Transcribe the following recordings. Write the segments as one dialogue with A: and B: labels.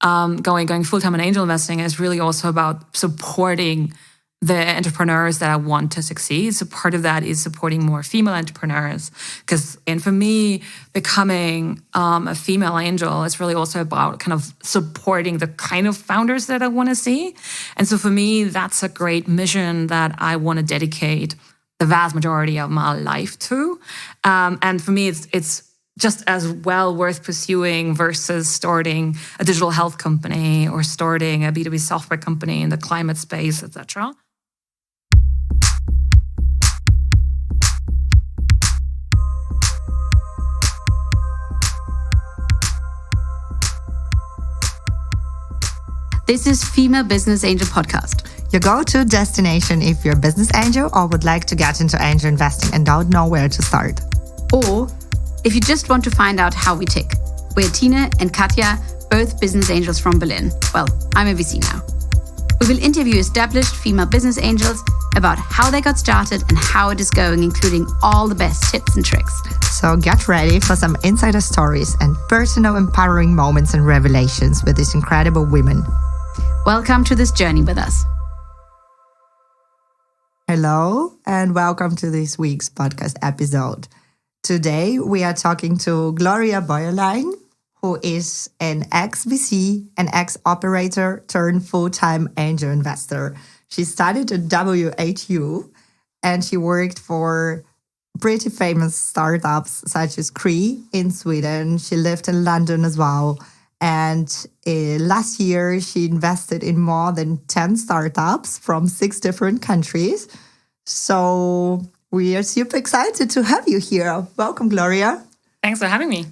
A: going full-time in angel investing is really also about supporting the entrepreneurs that I want to succeed. So part of that is supporting more female entrepreneurs. And for me, becoming a female angel is really also about kind of supporting the kind of founders that I want to see. And so for me, that's a great mission that I want to dedicate the vast majority of my life to. And for me, it's just as well worth pursuing versus starting a digital health company or starting a B2B software company in the climate space, etc.
B: This is Female Business Angel Podcast.
C: Your go-to destination if you're a business angel or would like to get into angel investing and don't know where to start.
B: Or if you just want to find out how we tick. We're Tina and Katja, both business angels from Berlin. Well, I'm a VC now. We will interview established female business angels about how they got started and how it is going, including all the best tips and tricks.
C: So get ready for some insider stories and personal empowering moments and revelations with these incredible women.
B: Welcome to this journey with us.
C: Hello, and welcome to this week's podcast episode. Today, we are talking to Gloria Bäuerlein, who is an ex-VC and ex-operator turned full-time angel investor. She studied at WHU, and she worked for pretty famous startups such as Kry in Sweden. She lived in London as well. And last year, she invested in more than 10 startups from 6 different countries. So we are super excited to have you here. Welcome, Gloria.
A: Thanks for having me.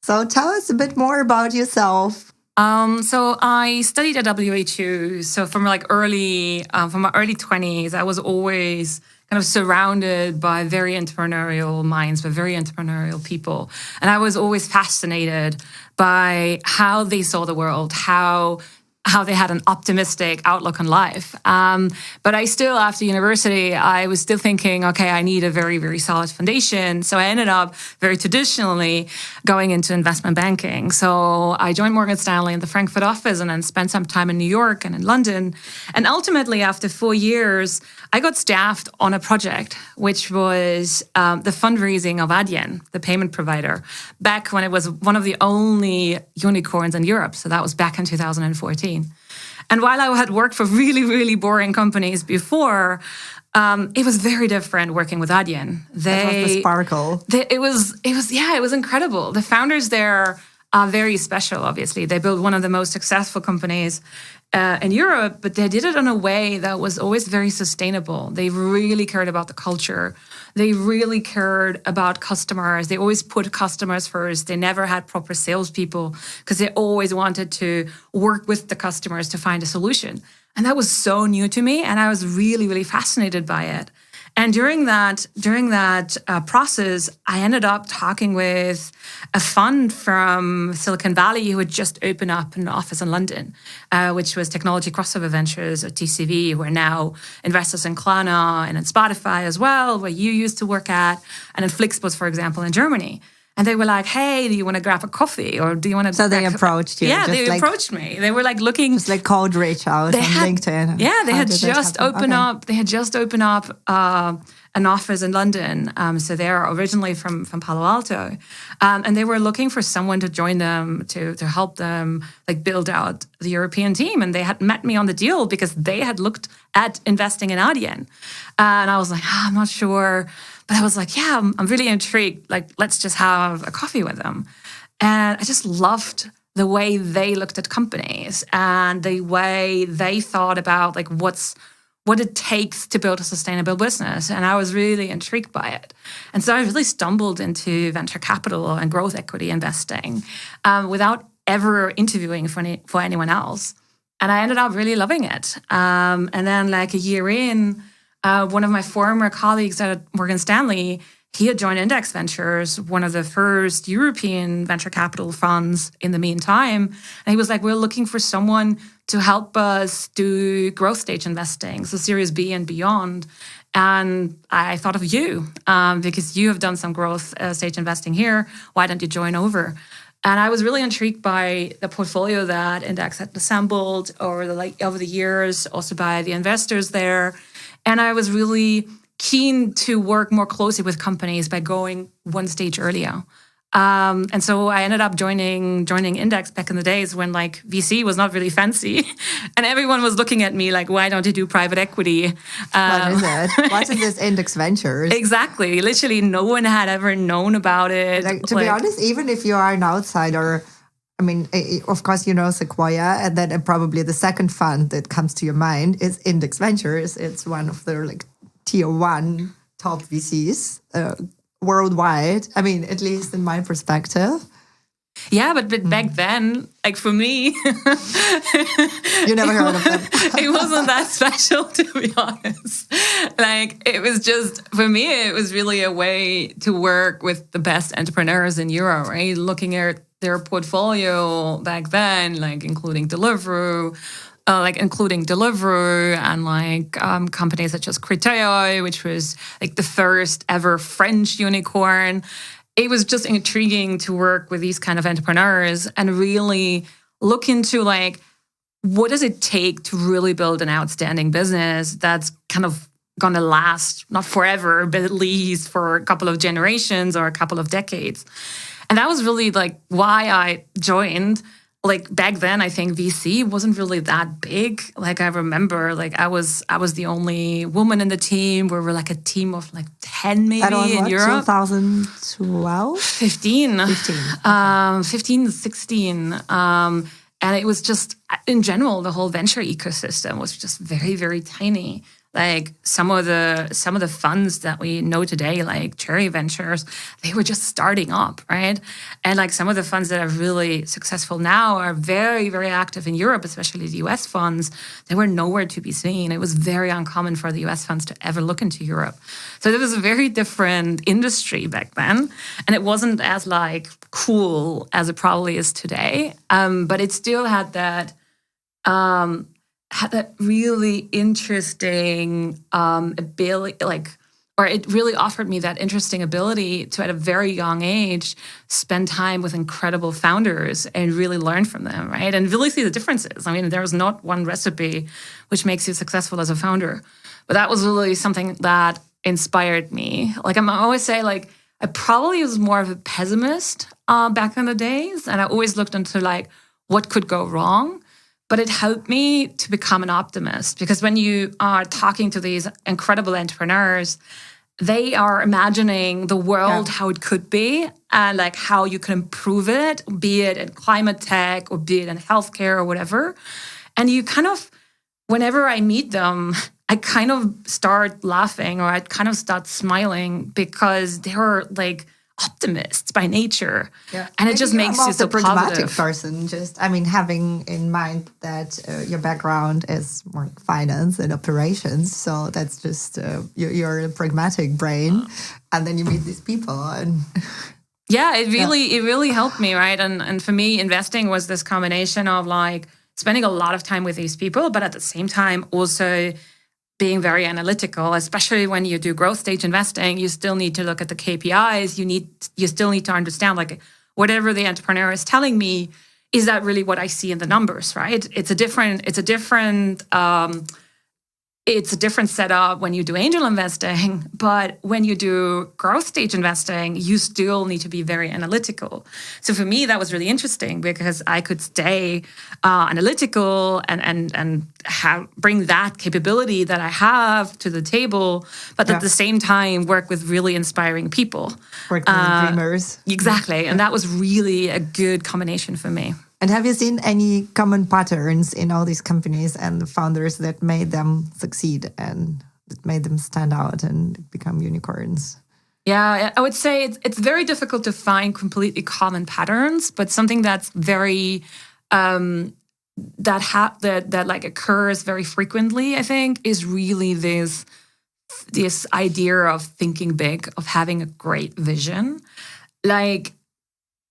C: So tell us a bit more about yourself.
A: So I studied at WHU. So from my early 20s, I was always kind of surrounded by very entrepreneurial minds, by very entrepreneurial people. And I was always fascinated by how they saw the world, how they had an optimistic outlook on life. But I still, after university, I was still thinking, okay, I need a very, very solid foundation. So I ended up very traditionally going into investment banking. So I joined Morgan Stanley in the Frankfurt office and then spent some time in New York and in London. And ultimately, after 4 years, I got staffed on a project, which was the fundraising of Adyen, the payment provider, back when it was one of the only unicorns in Europe. So that was back in 2014. And while I had worked for really, really boring companies before, it was very different working with Adyen.
C: That was the sparkle.
A: It was incredible. The founders there are very special, obviously. They built one of the most successful companies in Europe, but they did it in a way that was always very sustainable. They really cared about the culture. They really cared about customers. They always put customers first. They never had proper salespeople because they always wanted to work with the customers to find a solution. And that was so new to me, and I was really, really fascinated by it. And during that process, I ended up talking with a fund from Silicon Valley who had just opened up an office in London, which was Technology Crossover Ventures, or TCV, who are now investors in Klarna and in Spotify as well, where you used to work at, and in Flixbus, for example, in Germany. And they were like, hey, do you want to grab a coffee? Or do you want to...
C: So they approached you.
A: Yeah, they approached me. They were like looking...
C: Just like cold reach out on LinkedIn.
A: Yeah, they had just opened up. They had just opened up an office in London. So they're originally from Palo Alto. And they were looking for someone to join them, to help them build out the European team. And they had met me on the deal because they had looked at investing in Adyen. And I was like, I'm not sure... But I was like, yeah, I'm really intrigued. Let's just have a coffee with them. And I just loved the way they looked at companies and the way they thought about what it takes to build a sustainable business. And I was really intrigued by it. And so I really stumbled into venture capital and growth equity investing without ever interviewing for anyone else. And I ended up really loving it. And then a year in, one of my former colleagues at Morgan Stanley, he had joined Index Ventures, one of the first European venture capital funds in the meantime. And he was like, we're looking for someone to help us do growth stage investing, so Series B and beyond. And I thought of you because you have done some growth stage investing here. Why don't you join over? And I was really intrigued by the portfolio that Index had assembled over the years, also by the investors there. And I was really keen to work more closely with companies by going one stage earlier. And so I ended up joining Index back in the days when like VC was not really fancy, and everyone was looking at me like, "Why don't you do private equity?"
C: What is it? What is this Index Ventures?
A: Exactly. Literally, no one had ever known about it.
C: Like, to be honest, even if you are an outsider, I mean, of course, you know Sequoia, and then probably the second fund that comes to your mind is Index Ventures. It's one of the like tier 1 top VCs. Worldwide, I mean, at least in my perspective.
A: Yeah, but back then, like for me,
C: you never heard of them.
A: It wasn't that special, to be honest. Like it was just, for me, it was really a way to work with the best entrepreneurs in Europe, right? Looking at their portfolio back then, like including Deliveroo, and companies such as Criteo, which was like the first ever French unicorn. It was just intriguing to work with these kind of entrepreneurs and really look into like, what does it take to really build an outstanding business that's kind of going to last, not forever, but at least for a couple of generations or a couple of decades. And that was really like why I joined. Like back then, I think VC wasn't really that big. Like I remember, like I was the only woman in the team. We were like a team of like 10 maybe in Europe.
C: 2012?
A: 15. 15, 16. And it was just, in general, the whole venture ecosystem was just very, very tiny. Like some of the funds that we know today, like Cherry Ventures, they were just starting up, right? And like some of the funds that are really successful now are very, very active in Europe, especially the US funds. They were nowhere to be seen. It was very uncommon for the US funds to ever look into Europe. So it was a very different industry back then. And it wasn't as like cool as it probably is today. But it still had that really interesting ability, or it really offered me that interesting ability to, at a very young age, spend time with incredible founders and really learn from them, right? And really see the differences. I mean, there was not one recipe which makes you successful as a founder. But that was really something that inspired me. Like I always say, like, I probably was more of a pessimist back in the days. And I always looked into like, what could go wrong? But it helped me to become an optimist, because when you are talking to these incredible entrepreneurs, they are imagining the world, how it could be, and like how you can improve it, be it in climate tech or be it in healthcare or whatever. And you kind of, whenever I meet them, I kind of start laughing or I kind of start smiling because they're like optimists by nature. Yeah. And it just makes you so
C: pragmatic
A: positive.
C: Person. Just, I mean, having in mind that your background is more like finance and operations. So that's just, you're a pragmatic brain. And then you meet these people and...
A: Yeah, it really helped me, right? And for me, investing was this combination of like spending a lot of time with these people, but at the same time also being very analytical, especially when you do growth stage investing. You still need to look at the KPIs. You still need to understand, like, whatever the entrepreneur is telling me, is that really what I see in the numbers, right? It's a different setup when you do angel investing, but when you do growth stage investing, you still need to be very analytical. So for me, that was really interesting because I could stay analytical and bring that capability that I have to the table, but at the same time work with really inspiring people.
C: Work with dreamers.
A: Exactly. And that was really a good combination for me.
C: And have you seen any common patterns in all these companies and the founders that made them succeed and that made them stand out and become unicorns?
A: Yeah, I would say it's very difficult to find completely common patterns, but something that's very that like occurs very frequently, I think, is really this idea of thinking big, of having a great vision. Like,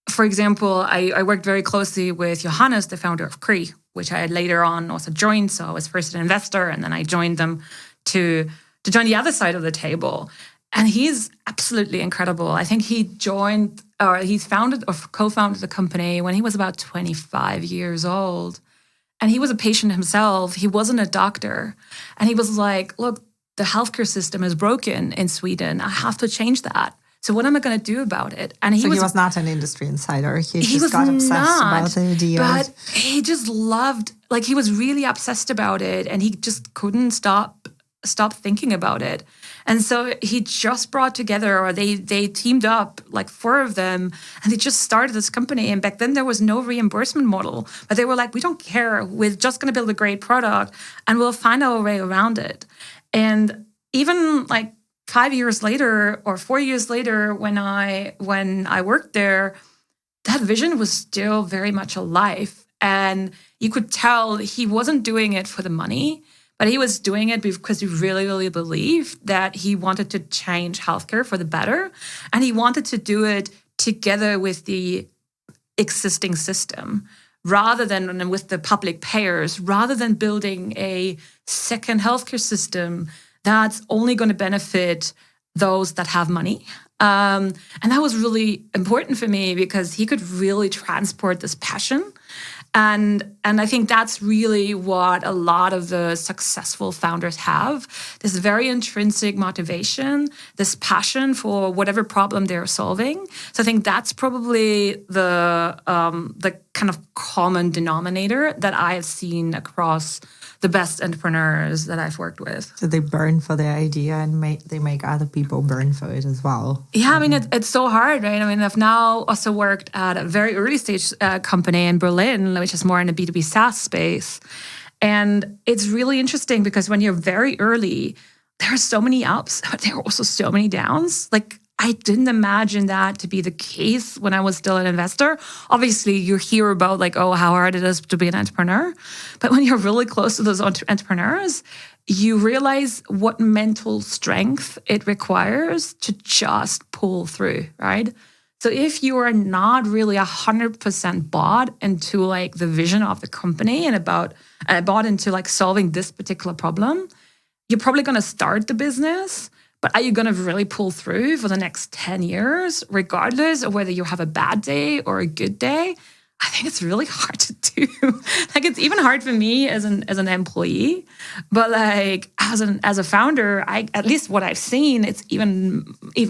A: for example, I worked very closely with Johannes, the founder of Kry, which I later on also joined. So I was first an investor, and then I joined them to join the other side of the table. And he's absolutely incredible. I think he joined founded or co-founded the company when he was about 25 years old. And he was a patient himself. He wasn't a doctor. And he was like, look, the healthcare system is broken in Sweden. I have to change that. So what am I going to do about it? And
C: he was not an industry insider. He just got obsessed about the idea.
A: But he just loved, like he was really obsessed about it. And he just couldn't stop thinking about it. And so he just brought together, or they teamed up, like 4 of them, and they just started this company. And back then there was no reimbursement model, but they were like, we don't care. We're just going to build a great product and we'll find our way around it. And even like 5 years later or 4 years later, when I worked there, that vision was still very much alive. And you could tell he wasn't doing it for the money, but he was doing it because he really, really believed that he wanted to change healthcare for the better. And he wanted to do it together with the existing system, rather than with the public payers, rather than building a second healthcare system that's only going to benefit those that have money. And that was really important for me because he could really transport this passion. And I think that's really what a lot of the successful founders have, this very intrinsic motivation, this passion for whatever problem they're solving. So I think that's probably the kind of common denominator that I have seen across the best entrepreneurs that I've worked with.
C: So they burn for their idea and they make other people burn for it as well.
A: Yeah, I mean, it's so hard, right? I mean, I've now also worked at a very early stage company in Berlin, which is more in the B2B SaaS space. And it's really interesting because when you're very early, there are so many ups, but there are also so many downs. Like, I didn't imagine that to be the case when I was still an investor. Obviously, you hear about like, oh, how hard it is to be an entrepreneur. But when you're really close to those entrepreneurs, you realize what mental strength it requires to just pull through, right? So if you are not really 100% bought into like the vision of the company and bought into like solving this particular problem, you're probably going to start the business. But are you going to really pull through for the next 10 years, regardless of whether you have a bad day or a good day? I think it's really hard to do. Like, it's even hard for me as an employee, but like as a founder, at least what I've seen, it's even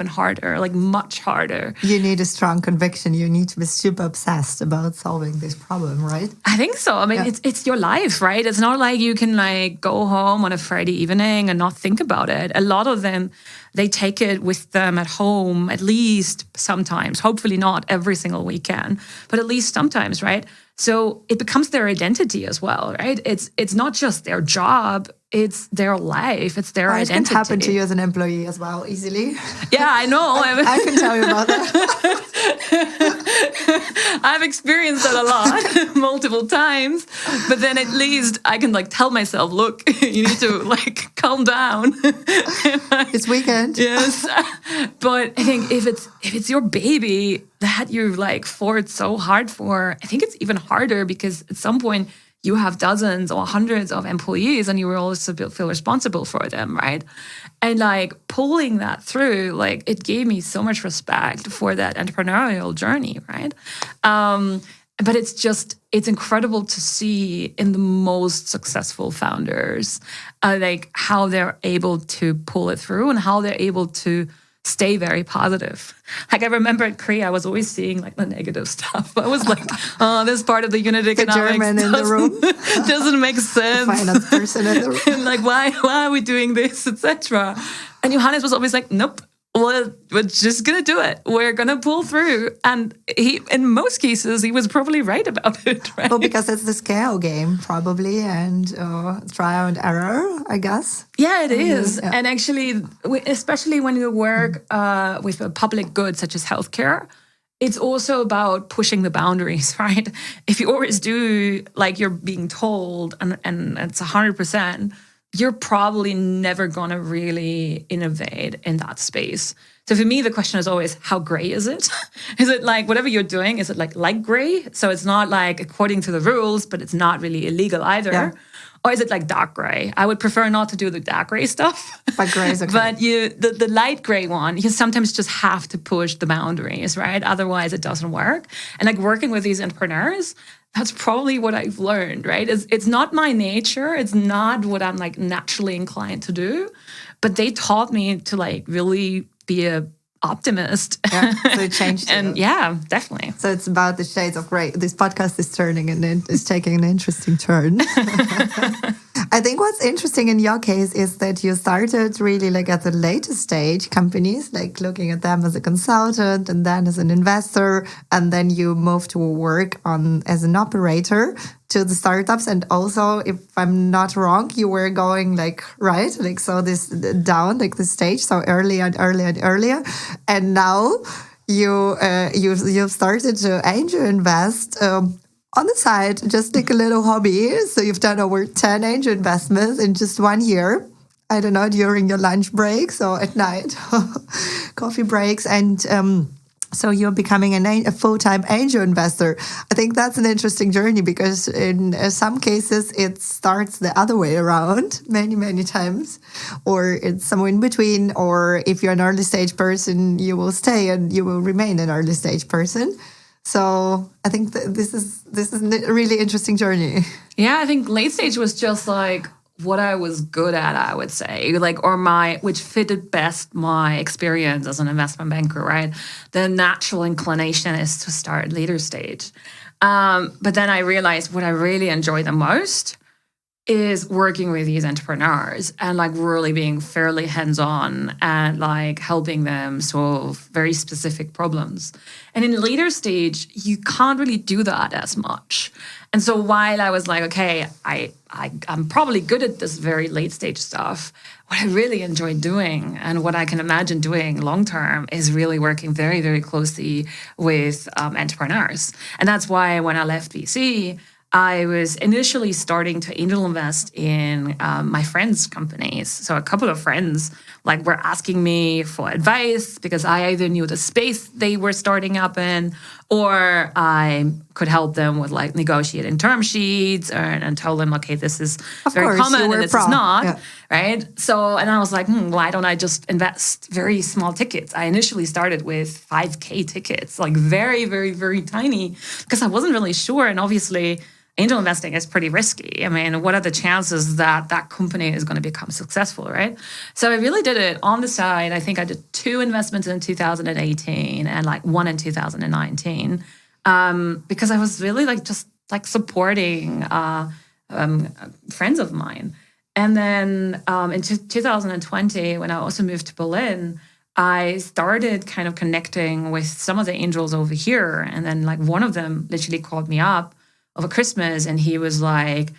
A: harder, like much harder.
C: You need a strong conviction. You need to be super obsessed about solving this problem, right?
A: I think so. I mean, it's your life, right? It's not like you can like go home on a Friday evening and not think about it. A lot of them, they take it with them at home, at least sometimes, hopefully not every single weekend, but at least sometimes, right? So it becomes their identity as well, right? It's not just their job, it's their life, it's their identity.
C: It can happen to you as an employee as well, easily.
A: Yeah, I know.
C: I can tell you about that.
A: I've experienced that a lot, multiple times. But then at least I can like tell myself, look, you need to like calm down.
C: It's weekend.
A: Yes. But I think if it's your baby that you like fought so hard for, I think it's even harder because at some point you have dozens or hundreds of employees and you will also feel responsible for them, right? And like pulling that through, like it gave me so much respect for that entrepreneurial journey, right? But it's incredible to see in the most successful founders, like how they're able to pull it through and how they're able to stay very positive. Like I remember at Kry, I was always seeing like the negative stuff. I was like, oh, this part of the unit economics
C: German in the room
A: doesn't make sense.
C: The finance person in the room.
A: Like, why are we doing this, etc. And Johannes was always like, nope, we're just going to do it. We're going to pull through. And he, in most cases, he was probably right about it, right?
C: Well, because it's the scale game, probably, and trial and error, I guess.
A: Yeah, it is. Yeah. And actually, especially when you work with a public good such as healthcare, it's also about pushing the boundaries, right? If you always do like you're being told and it's 100%, you're probably never going to really innovate in that space. So for me, the question is always, how gray is it? Is it like whatever you're doing, is it like light gray? So it's not like according to the rules, but it's not really illegal either. Yeah. Or is it like dark gray? I would prefer not to do the dark gray stuff.
C: But gray is okay.
A: But the light gray one, you sometimes just have to push the boundaries, right? Otherwise it doesn't work. And like working with these entrepreneurs, that's probably what I've learned, right? It's not my nature. It's not what I'm like naturally inclined to do. But they taught me to like really be a optimist.
C: Yeah, so it changed.
A: And yeah, definitely.
C: So it's about the shades of gray. This podcast is turning and it's taking an interesting turn. I think what's interesting in your case is that you started really like at the later stage companies, like looking at them as a consultant and then as an investor, and then you moved to work on as an operator to the startups. And also, if I'm not wrong, you were going like, right, like so this down like the stage, so earlier and earlier and earlier. And now you've started to angel invest on the side, just like a little hobby. So you've done over 10 angel investments in just 1 year. I don't know, during your lunch breaks or at night, coffee breaks. And so you're becoming a full-time angel investor. I think that's an interesting journey because in some cases it starts the other way around many, many times, or it's somewhere in between. Or if you're an early stage person, you will stay and you will remain an early stage person. So I think this is a really interesting journey.
A: Yeah, I think late stage was just like what I was good at, I would say, like, or which fitted best my experience as an investment banker, right? The natural inclination is to start later stage. But then I realized what I really enjoy the most is working with these entrepreneurs and like really being fairly hands-on and like helping them solve very specific problems. And in later stage, you can't really do that as much. And so while I was like, okay, I'm probably good at this very late stage stuff, what I really enjoy doing and what I can imagine doing long term is really working very, very closely with entrepreneurs. And that's why when I left VC, I was initially starting to angel invest in my friends' companies. So a couple of friends like were asking me for advice because I either knew the space they were starting up in, or I could help them with like negotiating term sheets and tell them, okay, this is very common and this is not, right? So, and I was like, why don't I just invest very small tickets? I initially started with 5K tickets, like very, very, very tiny, because I wasn't really sure. And obviously, angel investing is pretty risky. I mean, what are the chances that that company is going to become successful, right? So I really did it on the side. I think I did 2 investments in 2018 and like 1 in 2019 because I was really like just like supporting friends of mine. And then in 2020, when I also moved to Berlin, I started kind of connecting with some of the angels over here. And then like one of them literally called me up over Christmas and he was like,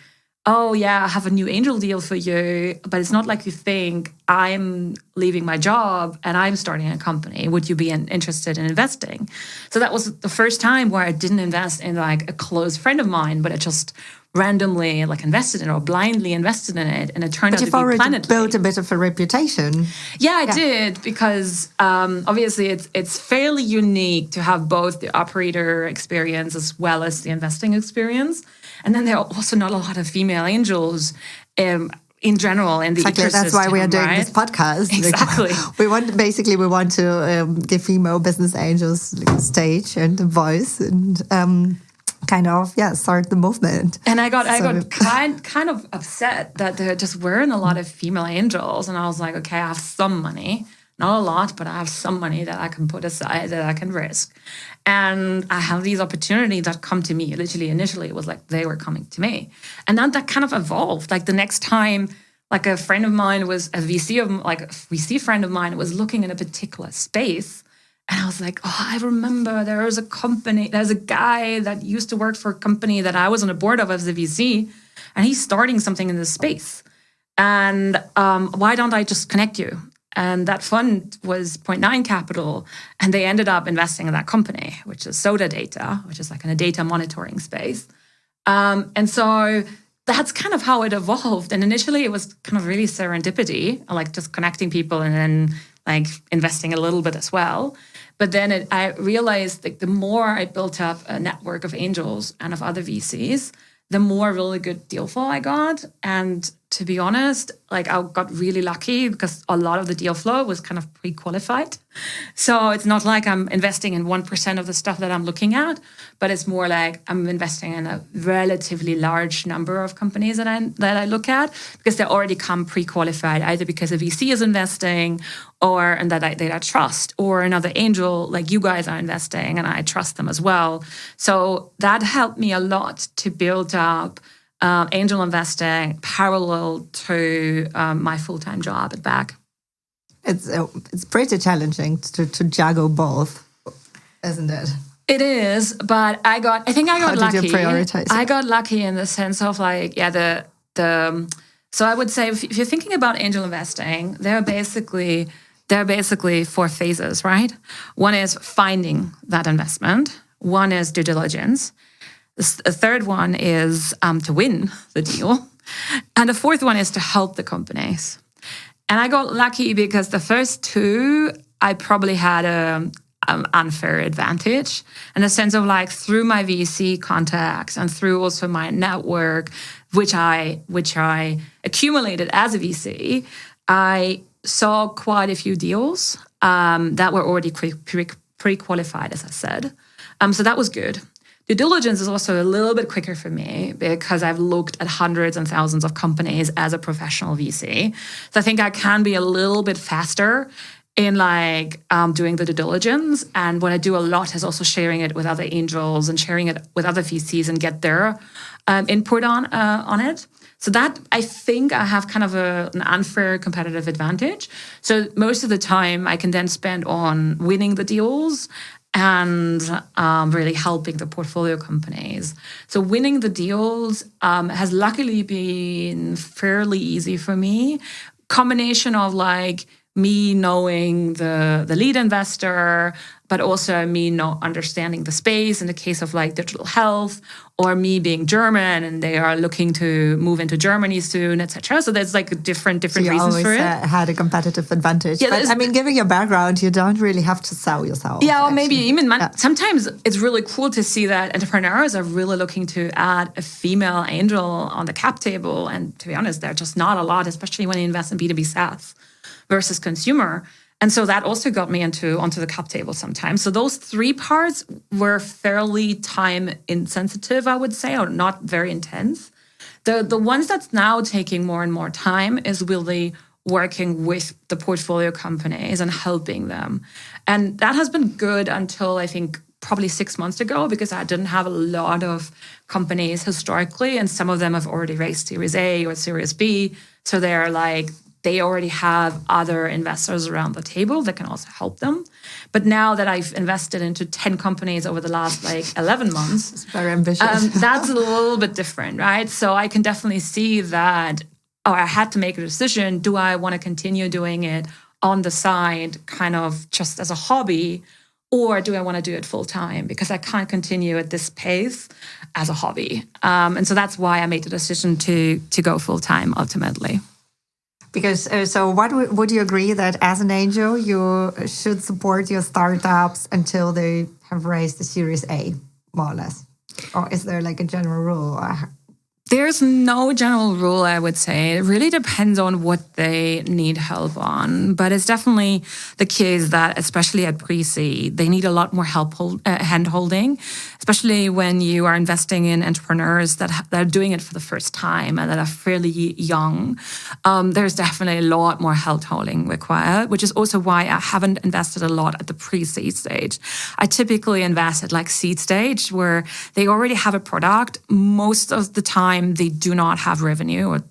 A: oh yeah, I have a new angel deal for you, but it's not like you think. I'm leaving my job and I'm starting a company. Would you be interested in investing? So that was the first time where I didn't invest in like a close friend of mine, but I just randomly like invested in it or blindly invested in it, and it turned out to be planetly. But you've already
C: built a bit of a reputation.
A: Yeah, I did, because obviously it's fairly unique to have both the operator experience as well as the investing experience. And then there are also not a lot of female angels in general in the ecosystem.
C: That's why we are doing this podcast.
A: Exactly.
C: We want to give female business angels like a stage and a voice and start the movement.
A: And I got kind of upset that there just weren't a lot of female angels. And I was like, okay, I have some money, not a lot, but I have some money that I can put aside, that I can risk. And I have these opportunities that come to me. Literally, initially, it was like they were coming to me. And then that kind of evolved. Like the next time, like a friend of mine was, a VC friend of mine was looking in a particular space. And I was like, oh, I remember there's a guy that used to work for a company that I was on the board of as a VC, and he's starting something in this space. And why don't I just connect you? And that fund was 0.9 capital, and they ended up investing in that company, which is Soda Data, which is like in a data monitoring space. And so that's kind of how it evolved. And initially it was kind of really serendipity, like just connecting people and then like investing a little bit as well. But then I realized like the more I built up a network of angels and of other VCs, the more really good deal flow I got. And to be honest, like I got really lucky because a lot of the deal flow was kind of pre-qualified. So it's not like I'm investing in 1% of the stuff that I'm looking at, but it's more like I'm investing in a relatively large number of companies that I look at because they already come pre-qualified, either because a VC is investing and that I trust, or another angel like you guys are investing and I trust them as well. So that helped me a lot to build up angel investing parallel to my full-time job at Back.
C: It's pretty challenging to juggle both, isn't it?
A: It is, but I think I got lucky.
C: How did you prioritize?
A: I got lucky in the sense of like, so I would say if you're thinking about angel investing, there are basically 4 phases, right? One is finding that investment. One is due diligence. The third one is to win the deal. And the fourth one is to help the companies. And I got lucky because the first 2, I probably had an unfair advantage in the sense of like through my VC contacts and through also my network, which I accumulated as a VC, I saw quite a few deals that were already pre-qualified, as I said. So that was good. Due diligence is also a little bit quicker for me because I've looked at hundreds and thousands of companies as a professional VC. So I think I can be a little bit faster in like doing the due diligence. And what I do a lot is also sharing it with other angels and sharing it with other VCs and get their input on it. So that I think I have kind of an unfair competitive advantage. So most of the time I can then spend on winning the deals and really helping the portfolio companies. So winning the deals has luckily been fairly easy for me. Combination of like me knowing the lead investor, but also me not understanding the space in the case of like digital health, or me being German and they are looking to move into Germany soon, etc. So there's like different
C: so you
A: reasons for it.
C: Had a competitive advantage.
A: Yeah,
C: but I mean, given your background, you don't really have to sell yourself.
A: Yeah, or maybe even sometimes it's really cool to see that entrepreneurs are really looking to add a female angel on the cap table. And to be honest, they're just not a lot, especially when you invest in B2B SaaS versus consumer. And so that also got me onto the cap table sometimes. So those 3 parts were fairly time insensitive, I would say, or not very intense. The ones that's now taking more and more time is really working with the portfolio companies and helping them. And that has been good until I think probably 6 months ago, because I didn't have a lot of companies historically, and some of them have already raised Series A or Series B. So they're like, they already have other investors around the table that can also help them. But now that I've invested into 10 companies over the last like 11 months,
C: it's very ambitious.
A: That's a little bit different, right? So I can definitely see that, I had to make a decision. Do I want to continue doing it on the side, kind of just as a hobby, or do I want to do it full time? Because I can't continue at this pace as a hobby. And so that's why I made the decision to go full time ultimately.
C: Because so what would you agree that as an angel, you should support your startups until they have raised the Series A, more or less? Or is there like a general rule?
A: There's no general rule, I would say. It really depends on what they need help on. But it's definitely the case that, especially at pre-seed, they need a lot more help hand-holding, especially when you are investing in entrepreneurs that are doing it for the first time and that are fairly young. There's definitely a lot more hand-holding required, which is also why I haven't invested a lot at the pre-seed stage. I typically invest at like seed stage, where they already have a product. Most of the time, they do not have revenue, or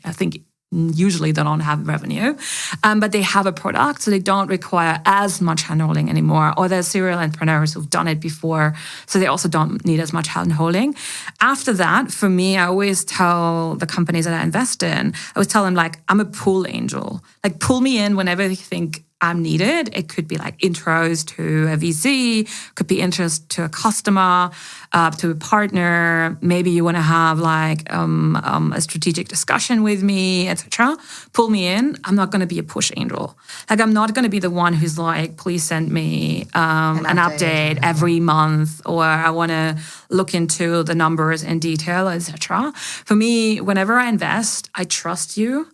A: I think usually they don't have revenue, but they have a product, so they don't require as much handholding anymore. Or they're serial entrepreneurs who've done it before, so they also don't need as much handholding. After that, for me, I always tell the companies that I invest in, I always tell them, like, I'm a pull angel. Like, pull me in whenever you think I'm needed. It could be like intros to a VC, could be interest to a customer, to a partner. Maybe you want to have like a strategic discussion with me, etc. Pull me in. I'm not going to be a push angel. Like I'm not going to be the one who's like, please send me an update every month, or I want to look into the numbers in detail, etc. For me, whenever I invest, I trust you.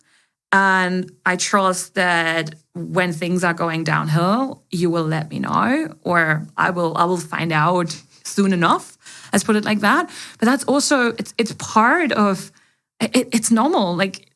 A: And I trust that when things are going downhill, you will let me know, or I will find out soon enough. Let's put it like that. But that's also it's part of it's normal. Like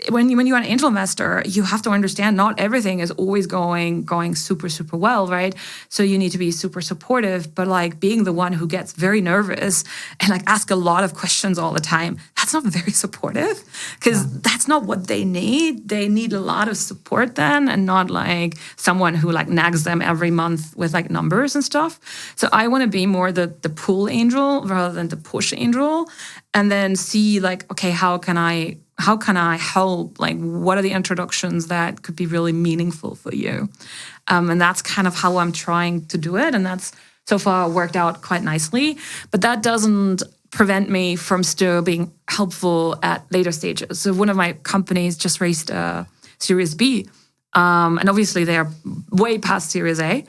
A: when you're an angel investor, you have to understand not everything is always going super, super well, right? So you need to be super supportive, but like being the one who gets very nervous and like ask a lot of questions all the time, that's not very supportive, because that's not what they need. They need a lot of support then, and not like someone who like nags them every month with like numbers and stuff. So I want to be more the pull angel rather than the push angel, and then see like, okay, how can I help? Like, what are the introductions that could be really meaningful for you? And that's kind of how I'm trying to do it. And that's so far worked out quite nicely. But that doesn't prevent me from still being helpful at later stages. So one of my companies just raised a Series B. And obviously they're way past Series A.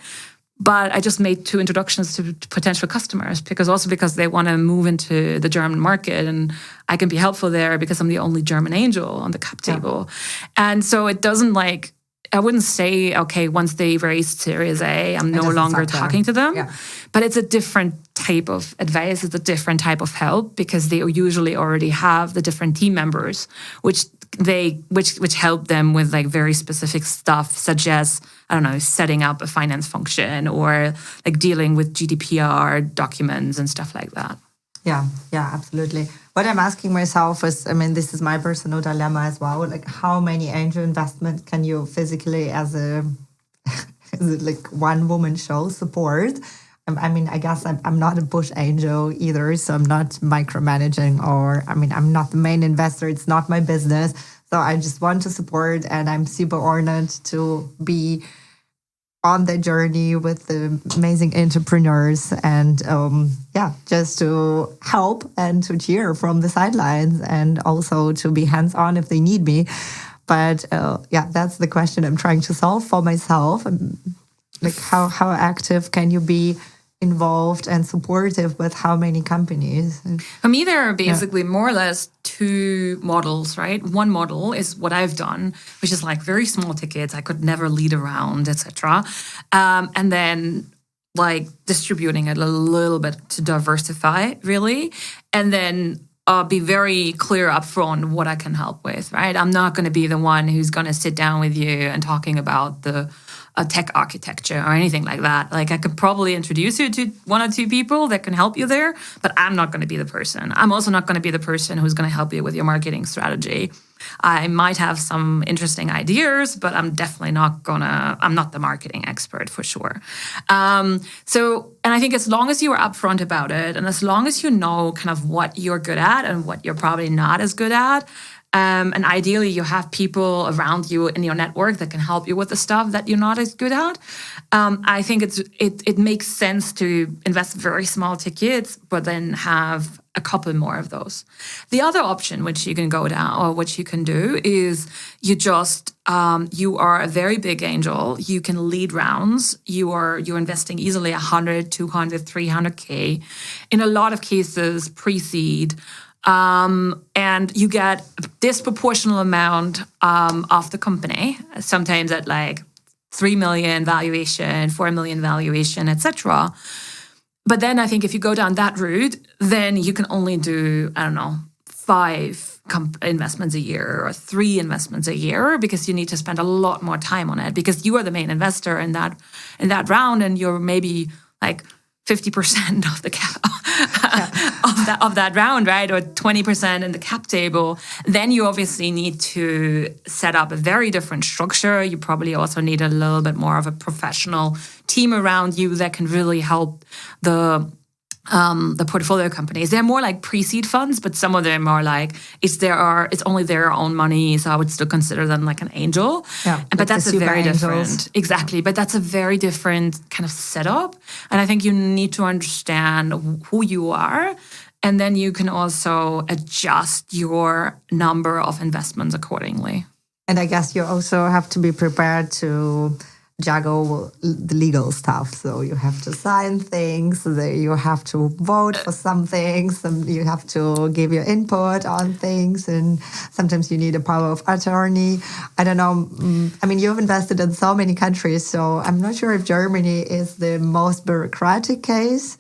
A: But I just made 2 introductions to potential customers because they want to move into the German market, and I can be helpful there because I'm the only German angel on the cap table. And so it doesn't like, I wouldn't say, okay, once they raised Series A, I'm no longer talking to them. Yeah. But it's a different type of advice. It's a different type of help, because they usually already have the different team members, which help them with like very specific stuff, such as, I don't know, setting up a finance function, or like dealing with GDPR documents and stuff like that.
C: Yeah, absolutely. What I'm asking myself is, I mean, this is my personal dilemma as well. Like, how many angel investment can you physically, as like one woman show, support? I mean, I guess I'm not a push angel either, so I'm not micromanaging, or, I mean, I'm not the main investor. It's not my business. So I just want to support, and I'm super honored to be on the journey with the amazing entrepreneurs, and just to help and to cheer from the sidelines, and also to be hands-on if they need me. But that's the question I'm trying to solve for myself. Like, how active can you be involved and supportive with how many companies?
A: For me, there are basically more or less 2 models, right? One model is what I've done, which is like very small tickets. I could never lead around, etc. And then like distributing it a little bit to diversify, really. And then be very clear upfront what I can help with, right? I'm not going to be the one who's going to sit down with you and talking about a tech architecture or anything like that. Like, I could probably introduce you to 1 or 2 people that can help you there, but I'm not going to be the person. I'm also not going to be the person who's going to help you with your marketing strategy. I might have some interesting ideas, but I'm definitely I'm not the marketing expert for sure. And I think as long as you are upfront about it, and as long as you know kind of what you're good at and what you're probably not as good at, and ideally you have people around you in your network that can help you with the stuff that you're not as good at, I think it makes sense to invest very small tickets, but then have a couple more of those. The other option which you can go down, or which you can do, is you just you are a very big angel. You can lead rounds. You're investing easily 100, 200, 300K. In a lot of cases, pre-seed. And you get a disproportional amount of the company, sometimes at like 3 million valuation, 4 million valuation, etc. But then I think if you go down that route, then you can only do, I don't know, 5 investments a year or 3 investments a year, because you need to spend a lot more time on it, because you are the main investor in that round, and you're maybe like 50% of the of that round, right? Or 20% in the cap table. Then you obviously need to set up a very different structure. You probably also need a little bit more of a professional team around you that can really help the the portfolio companies. They're more like pre-seed funds, but some of them are like it's only their own money, so I would still consider them like an angel.
C: Yeah,
A: but
C: like
A: that's
C: the
A: a very
C: super
A: different,
C: angels.
A: exactly. But that's a very different kind of setup, and I think you need to understand who you are, and then you can also adjust your number of investments accordingly.
C: And I guess you also have to be prepared to juggle the legal stuff. So you have to sign things, you have to vote for some things, and you have to give your input on things. And sometimes you need a power of attorney. I don't know. I mean, you've invested in so many countries, so I'm not sure if Germany is the most bureaucratic case.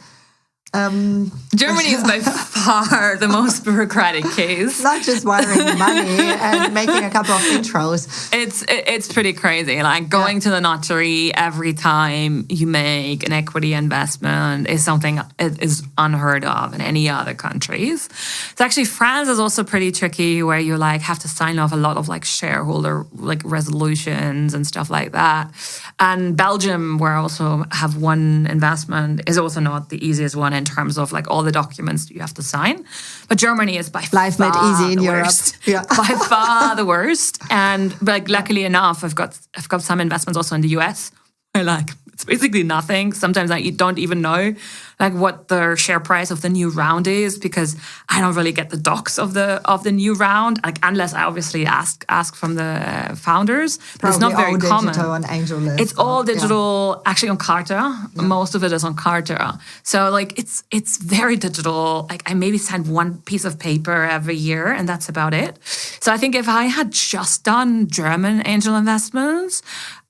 A: Germany is by far the most bureaucratic case.
C: Not just wiring money and making a couple of intros.
A: It's pretty crazy. Like going to the notary every time you make an equity investment is something it is unheard of in any other countries. So actually, France is also pretty tricky, where you like have to sign off a lot of like shareholder like resolutions and stuff like that. And Belgium, where I also have one investment, is also not the easiest one in terms of like all the documents you have to sign. But Germany is by
C: Life
A: far
C: made easy in
A: the
C: Europe.
A: worst.
C: Yeah.
A: By far the worst. And like luckily enough, I've got some investments also in the US where like it's basically nothing. Sometimes I don't even know like what the share price of the new round is, because I don't really get the docs of the new round, like unless I obviously ask from the founders. But it's not very common.
C: Digital on Angel List.
A: It's all digital, actually on Carta. Yeah. Most of it is on Carta. So like it's very digital. Like I maybe send one piece of paper every year and that's about it. So I think if I had just done German angel investments,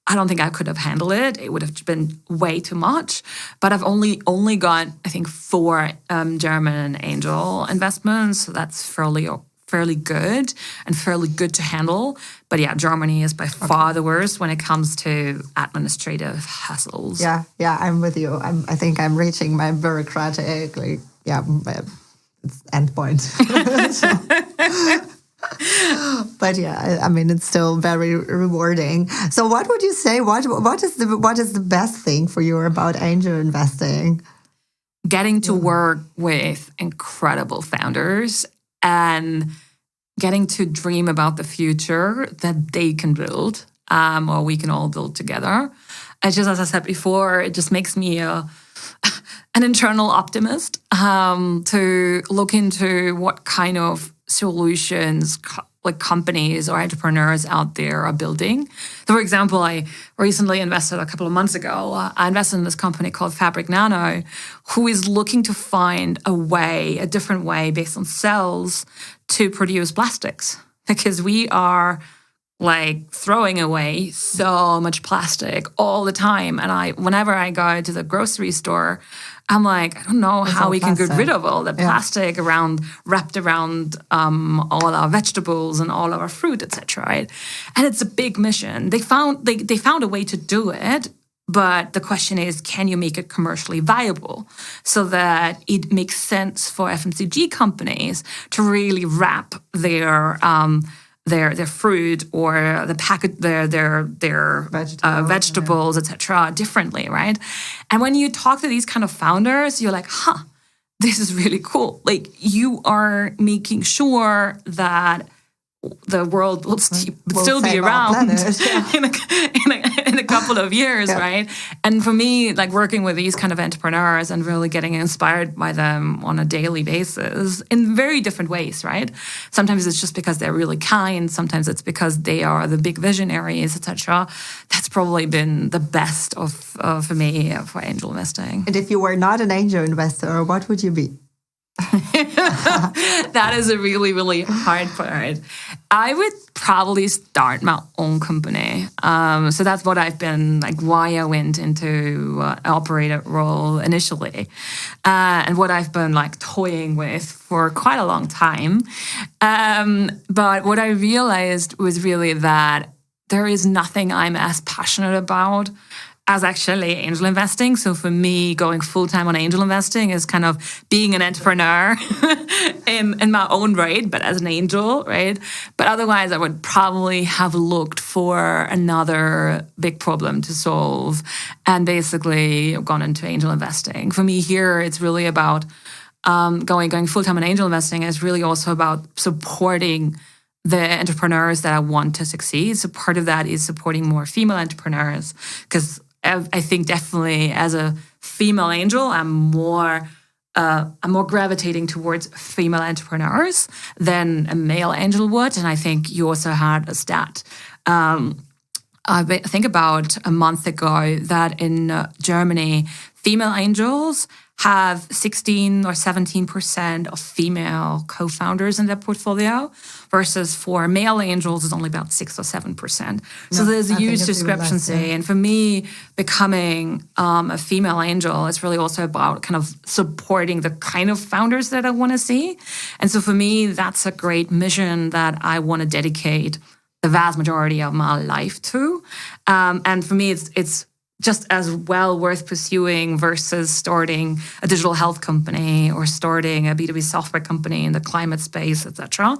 A: I don't think I could have handled it. It would have been way too much. But I've only got, I think, 4 German angel investments. So that's fairly good and fairly good to handle. But yeah, Germany is by far the worst when it comes to administrative hassles.
C: Yeah, I'm with you. I think I'm reaching my bureaucratic, endpoint. But yeah, I mean, it's still very rewarding. So what would you say, what is the best thing for you about angel investing?
A: Getting to work with incredible founders and getting to dream about the future that they can build, or we can all build together. It's just, as I said before, it just makes me an internal optimist to look into what kind of solutions like companies or entrepreneurs out there are building. So, for example, I recently invested a couple of months ago. I invested in this company called Fabric Nano, who is looking to find a different way based on cells to produce plastics, because we are like throwing away so much plastic all the time. And whenever I go to the grocery store, I'm like, I don't know how we can get rid of all the plastic wrapped around all our vegetables and all our fruit, etc. Right? And it's a big mission. They found a way to do it, but the question is, can you make it commercially viable so that it makes sense for FMCG companies to really wrap their fruit or the packet their vegetables, etc. differently, right? And when you talk to these kind of founders, you're like, this is really cool. Like you are making sure that the world will still be around in a couple of years, right? And for me, like working with these kind of entrepreneurs and really getting inspired by them on a daily basis in very different ways, right? Sometimes it's just because they're really kind. Sometimes it's because they are the big visionaries, etc. That's probably been the best for me for angel investing.
C: And if you were not an angel investor, what would you be?
A: That is a really, really hard part. I would probably start my own company. So that's what I've been, like why I went into an operator role initially. And what I've been like toying with for quite a long time. But what I realized was really that there is nothing I'm as passionate about as actually angel investing. So for me, going full-time on angel investing is kind of being an entrepreneur in my own right, but as an angel, right? But otherwise, I would probably have looked for another big problem to solve and basically gone into angel investing. For me here, it's really about going full-time on angel investing is really also about supporting the entrepreneurs that I want to succeed. So part of that is supporting more female entrepreneurs, because I think definitely as a female angel, I'm more gravitating towards female entrepreneurs than a male angel would. And I think you also had a stat. I think about a month ago that in Germany, female angels have 16 or 17% of female co-founders in their portfolio, versus for male angels, it's only about 6 or 7%. So there's a huge discrepancy. Less, yeah. And for me, becoming a female angel is really also about kind of supporting the kind of founders that I want to see. And so for me, that's a great mission that I want to dedicate the vast majority of my life to. And for me, it's just as well worth pursuing versus starting a digital health company or starting a B2B software company in the climate space, etc.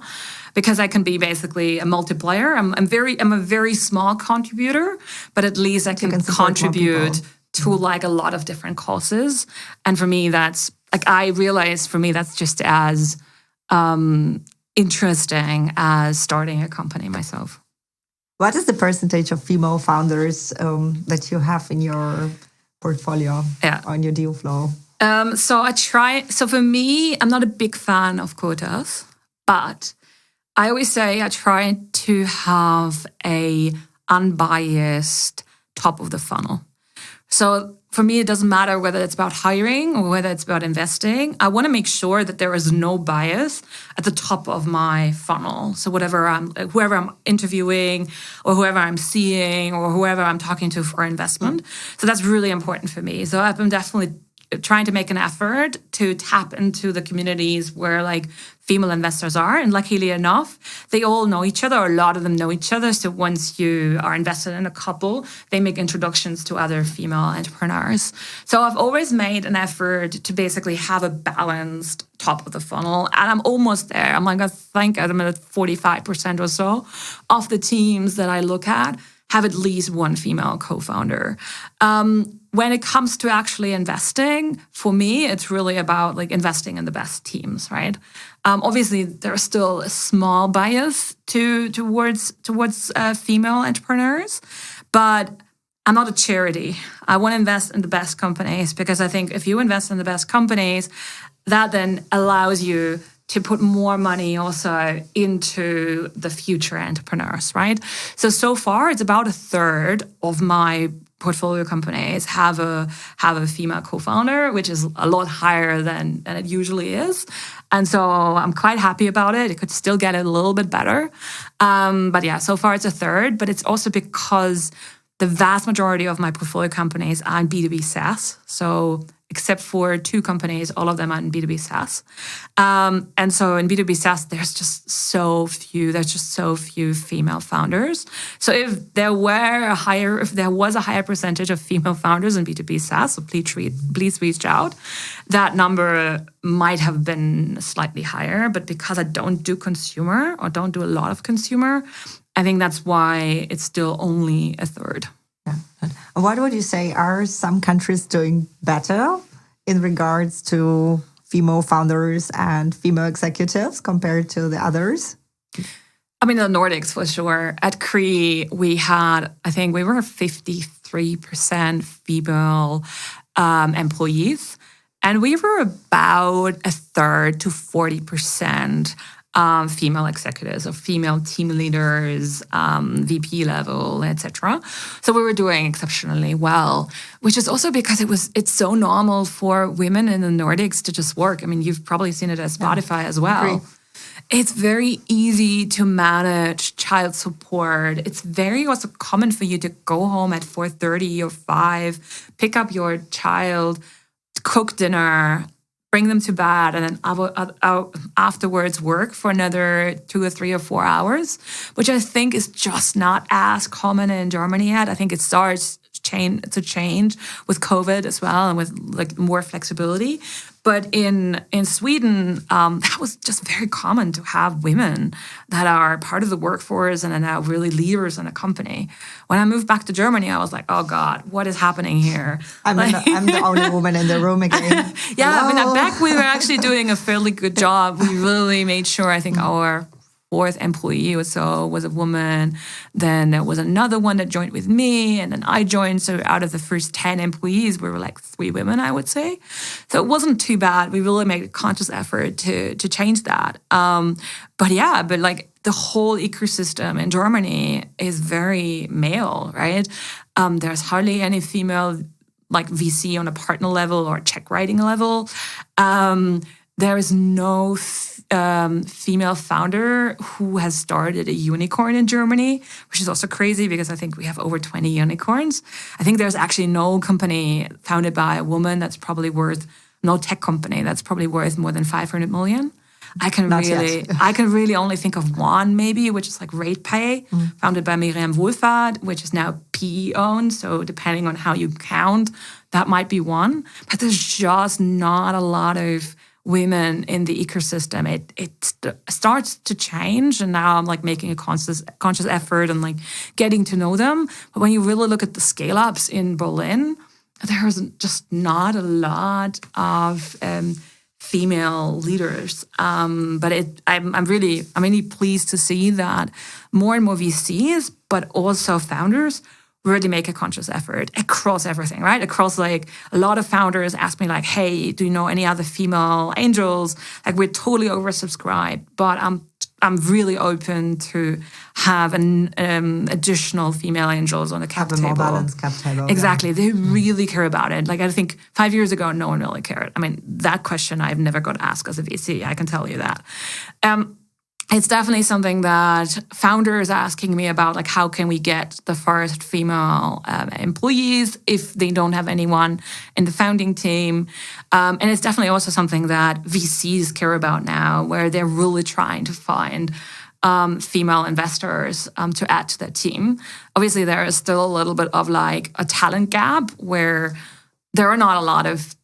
A: Because I can be basically a multiplier. I'm a very small contributor, but at least I can contribute to like a lot of different causes. And for me, that's like, I realize for me, that's just as interesting as starting a company myself.
C: What is the percentage of female founders that you have in your portfolio or in your deal flow?
A: So for me, I'm not a big fan of quotas, but I always say I try to have a unbiased top of the funnel. So for me, it doesn't matter whether it's about hiring or whether it's about investing. I want to make sure that there is no bias at the top of my funnel. So whoever I'm interviewing or whoever I'm seeing or whoever I'm talking to for investment. So that's really important for me. So I've been definitely trying to make an effort to tap into the communities where like female investors are. And luckily enough, they all know each other, or a lot of them know each other. So once you are invested in a couple, they make introductions to other female entrepreneurs. So I've always made an effort to basically have a balanced top of the funnel. And I'm almost there. I'm like, I think I'm at 45% or so of the teams that I look at have at least one female co-founder. When it comes to actually investing, for me, it's really about like investing in the best teams, right? Obviously, there's still a small bias towards female entrepreneurs, but I'm not a charity. I want to invest in the best companies, because I think if you invest in the best companies, that then allows you to put more money also into the future entrepreneurs, right? So far, it's about a third of my portfolio companies have a female co-founder, which is a lot higher than it usually is. And so I'm quite happy about it. It could still get a little bit better. But yeah, so far it's a third, but it's also because the vast majority of my portfolio companies are in B2B SaaS. So except for 2 companies, all of them are in B2B SaaS. And so in B2B SaaS, there's just so few female founders. So if there was a higher percentage of female founders in B2B SaaS, so please reach out. That number might have been slightly higher, but because I don't do consumer or don't do a lot of consumer, I think that's why it's still only a third.
C: Yeah. What would you say, are some countries doing better in regards to female founders and female executives compared to the others?
A: I mean, the Nordics for sure. At Kry, we were 53% female employees, and we were about a third to 40% female executives or female team leaders, VP level, etc. So we were doing exceptionally well, which is also because it's so normal for women in the Nordics to just work. I mean, you've probably seen it at Spotify as well. Agree. It's very easy to manage child support. It's very also common for you to go home at 4:30 or 5, pick up your child, cook dinner, bring them to bed, and then afterwards work for another 2 or 3 or 4 hours, which I think is just not as common in Germany yet. I think it starts change with COVID as well, and with like more flexibility. But in Sweden, that was just very common to have women that are part of the workforce and are now really leaders in a company. When I moved back to Germany, I was like, oh God, what is happening here?
C: I'm the only woman in the room again.
A: Yeah,
C: Hello.
A: I mean, back we were actually doing a fairly good job. We really made sure, I think our fourth employee or so was a woman. Then there was another one that joined with me, and then I joined. So out of the first 10 employees, we were like 3 women, I would say. So it wasn't too bad. We really made a conscious effort to change that. But like the whole ecosystem in Germany is very male, right? There's hardly any female like VC on a partner level or check writing level. There is no female founder who has started a unicorn in Germany, which is also crazy because I think we have over 20 unicorns. I think there's actually no company founded by a woman that's probably worth, no tech company that's probably worth more than 500 million. I can really only think of one maybe, which is like RatePay, founded by Miriam Wohlfahrt, which is now PE owned. So depending on how you count, that might be one. But there's just not a lot of women in the ecosystem. It starts to change, and now I'm like making a conscious effort and like getting to know them. But when you really look at the scale ups in Berlin, there's just not a lot of female leaders. But I'm really pleased to see that more and more VCs, but also founders, really make a conscious effort across everything, right? Across like a lot of founders ask me like, hey, do you know any other female angels? Like we're totally oversubscribed, but I'm really open to have an additional female angels on the cap table.
C: Have a more balanced cap table.
A: Exactly. Yeah. They really care about it. Like I think 5 years ago, no one really cared. I mean, that question I've never got asked as a VC, I can tell you that. It's definitely something that founders are asking me about, like how can we get the first female employees if they don't have anyone in the founding team. And it's definitely also something that VCs care about now, where they're really trying to find female investors to add to their team. Obviously, there is still a little bit of like a talent gap where there are not a lot of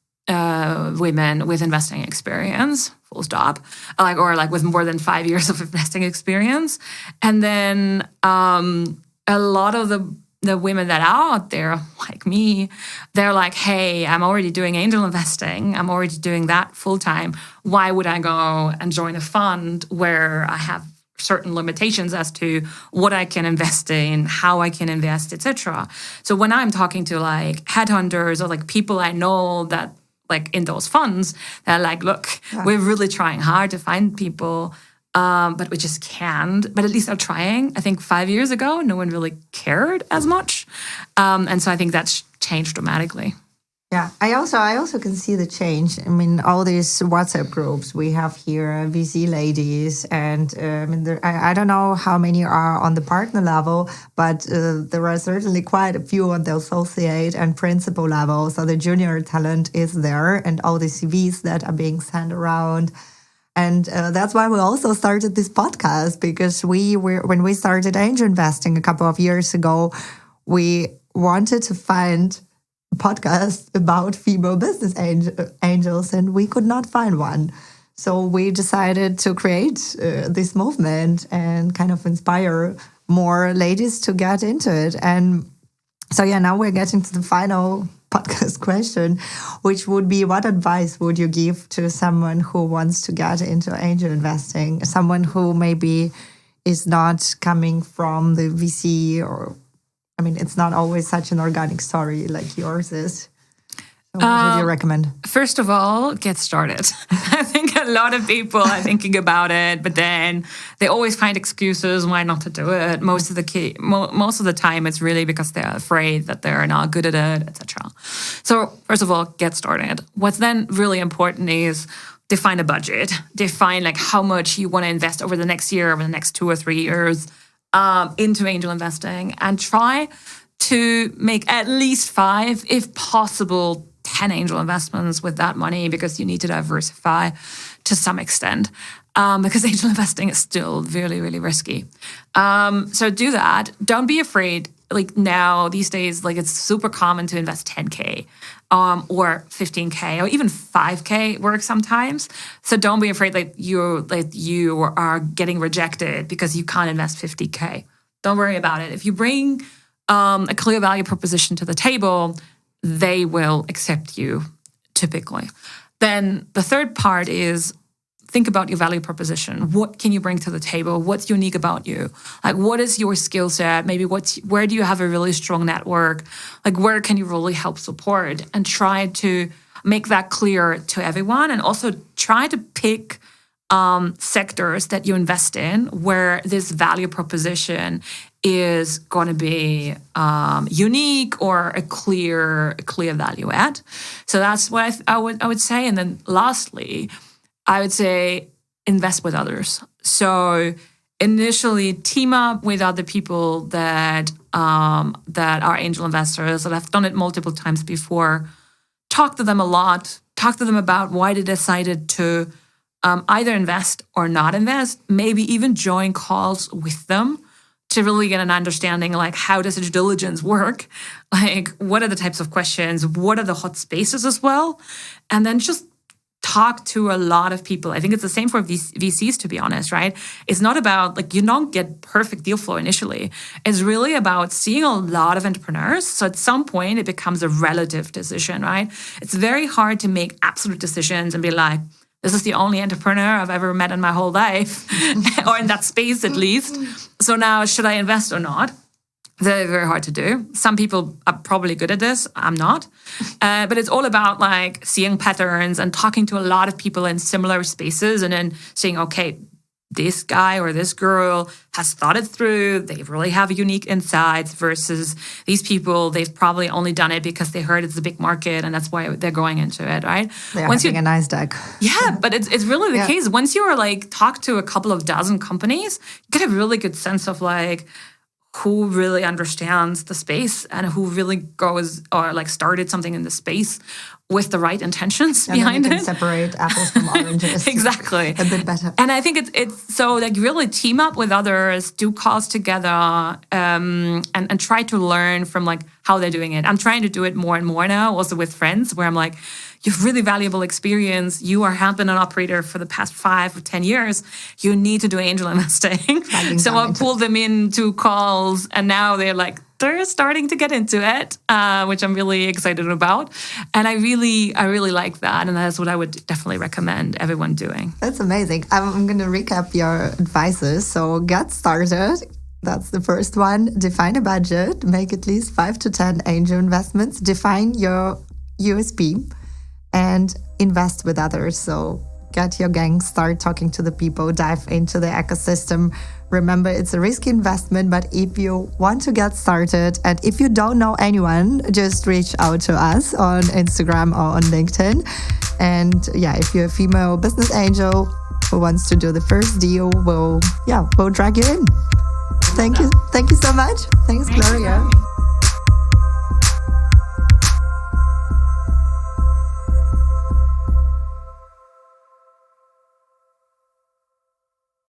A: women with investing experience, full stop, or with more than 5 years of investing experience. And then a lot of the women that are out there, like me, they're like, hey, I'm already doing angel investing. I'm already doing that full time. Why would I go and join a fund where I have certain limitations as to what I can invest in, how I can invest, etc. So when I'm talking to like headhunters or like people I know that like in those funds, they're like, look, we're really trying hard to find people, but we just can't. But at least they're trying. I think 5 years ago, no one really cared as much. And so I think that's changed dramatically.
C: Yeah, I also can see the change. I mean, all these WhatsApp groups we have here, VC ladies, and I don't know how many are on the partner level, but there are certainly quite a few on the associate and principal level. So the junior talent is there, and all the CVs that are being sent around. And that's why we also started this podcast, because when we started angel investing a couple of years ago, we wanted to find podcast about female business angels, and we could not find one. So we decided to create this movement and kind of inspire more ladies to get into it. And so, now we're getting to the final podcast question, which would be, what advice would you give to someone who wants to get into angel investing? Someone who maybe is not coming from the VC, or it's not always such an organic story like yours is. So what would you recommend?
A: First of all, get started. I think a lot of people are thinking about it, but then they always find excuses why not to do it. Most of the time, it's really because they're afraid that they're not good at it, etc. So first of all, get started. What's then really important is define a budget. Define like how much you want to invest over the next year, over the next 2 or 3 years. Into angel investing, and try to make at least 5, if possible, 10 angel investments with that money, because you need to diversify to some extent, because angel investing is still really, really risky. So do that. Don't be afraid like now these days, like it's super common to invest 10K or 15K or even 5K works sometimes. So don't be afraid that you are getting rejected because you can't invest 50K. Don't worry about it. If you bring a clear value proposition to the table, they will accept you typically. Then the third part is think about your value proposition. What can you bring to the table? What's unique about you? Like, what is your skill set? Maybe where do you have a really strong network? Like, where can you really help support? And try to make that clear to everyone. And also try to pick sectors that you invest in where this value proposition is going to be unique or a clear value add. So that's what I would say. And then lastly, I would say invest with others. So initially team up with other people that are angel investors, that have done it multiple times before. Talk to them a lot. Talk to them about why they decided to either invest or not invest. Maybe even join calls with them to really get an understanding, like, how does due diligence work? Like, what are the types of questions? What are the hot spaces as well? And then just talk to a lot of people. I think it's the same for VCs, to be honest, right? It's not about, like, you don't get perfect deal flow initially. It's really about seeing a lot of entrepreneurs. So at some point, it becomes a relative decision, right? It's very hard to make absolute decisions and be like, this is the only entrepreneur I've ever met in my whole life, or in that space at least. So now, should I invest or not? Very, very hard to do. Some people are probably good at this. I'm not. But it's all about, like, seeing patterns and talking to a lot of people in similar spaces and then saying, okay, this guy or this girl has thought it through. They really have unique insights versus these people, they've probably only done it because they heard it's a big market and that's why they're going into it, right?
C: They're having a nice deck.
A: Yeah, but it's really the case. Once you are, like, talk to a couple of dozen companies, you get a really good sense of, like, who really understands the space and who really goes or, like, started something in the space with the right intentions behind it.
C: And separate apples from oranges.
A: Exactly.
C: A bit better.
A: And I think it's so, like, really team up with others, do calls together, and try to learn from, like, how they're doing it. I'm trying to do it more and more now, also with friends, where I'm like, you have really valuable experience. You have been an operator for the past 5 or 10 years. You need to do angel investing. So I pull them into calls, and now they're starting to get into it, which I'm really excited about. And I really like that. And that's what I would definitely recommend everyone doing.
C: That's amazing. I'm going to recap your advices. So get started. That's the first one. Define a budget. Make at least 5 to 10 angel investments. Define your USP and invest with others. So get your gang, start talking to the people, dive into the ecosystem. Remember, it's a risky investment, but if you want to get started and if you don't know anyone, just reach out to us on Instagram or on LinkedIn. And if you're a female business angel who wants to do the first deal, we'll drag you in. Thank you so much. Thanks, Gloria.